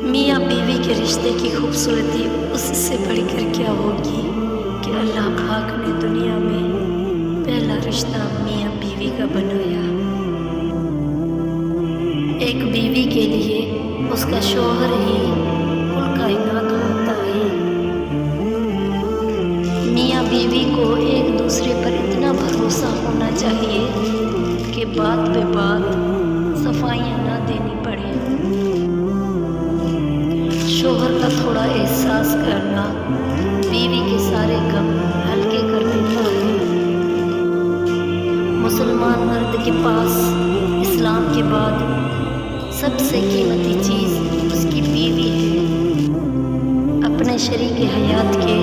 میاں بیوی کے رشتے کی خوبصورتی اس سے بڑھ کر کیا ہوگی کہ اللہ پاک نے دنیا میں پہلا رشتہ میاں بیوی کا بنایا۔ ایک بیوی کے لیے اس کا شوہر ہی کل کائنات ہوتا ہے۔ میاں بیوی کو ایک دوسرے پر اتنا بھروسہ ہونا چاہیے کہ بات بے بات صفائیاں نہ دینی پڑے۔ شوہر کا تھوڑا احساس کرنا بیوی کے سارے غم ہلکے کر دیتا ہے۔ مسلمان مرد کے پاس اسلام کے بعد سب سے قیمتی چیز اس کی بیوی ہے۔ اپنے شریک حیات کے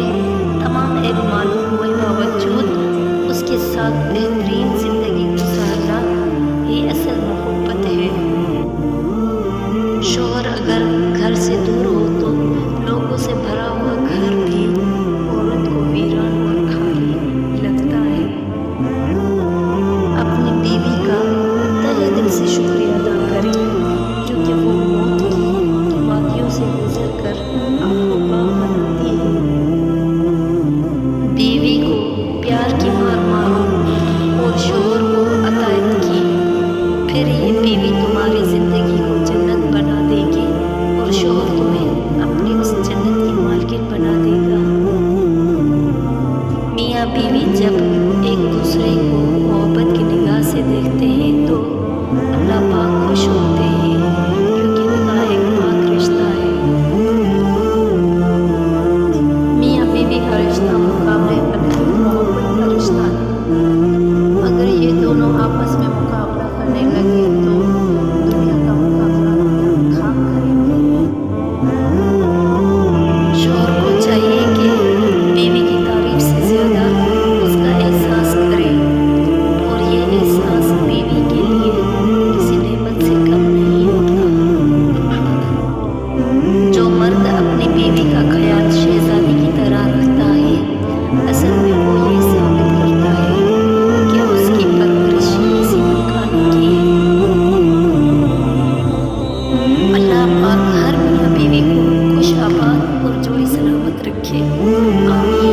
تمام عیب معلوم ہوئے باوجود اس کے ساتھ بہترین زندگی گزارنا ہی اصل محبت ہے۔ شوہر اگر گھر سے دور ہو تو لوگوں سے بھرا ہوا گھر بھی عورت کو ویران اور خالی لگتا ہے۔ اپنی بیوی کا تہہ دل سے شکریہ ادا کریں کیونکہ وہ موت کی وادیوں سے گزر کر آپ کو باغ بناتی ہے۔ بیوی کو پیار کی مار مارو اور شوہر کو اطاعت کی، پھر یہ بیوی تمہاری زندگی کو جنت بنا دے گی اور شوہر تمہیں اپنی اس جنت کی مالکن بنا دے گا۔ میاں بیوی جب ایک دوسرے کو محبت کی نگاہ سے دیکھتے ہیں تو اللہ پاک خوش ہوتے ہیں کیونکہ نکاح ایک پاک رشتہ ہے۔ میاں بیوی کا رشتہ مقابلے کا نہیں، محبت کا رشتہ ہے۔ اگر یہ دونوں آپس میں مقابلہ کرنے لگے تو دنیا کا مقابلہ خاک کریں گے۔ شوہر کو چاہیے کہ بیوی کی تعریف سے زیادہ اس کا احساس کرے اور یہ احساس بیوی کے لیے کسی نعمت سے کم نہیں ہوتا۔ جو مرد اپنی بیوی کا خیال شہزادی کی طرح رکھتا ہے اصل میں وہ یہ ثابت کرتا ہے کہ اس کی پرورش کسی مکان کی ہے۔ اللہ پاک ہر میاں بیوی کو خوش آباد اور جوڑی سلامت رکھے، آمین۔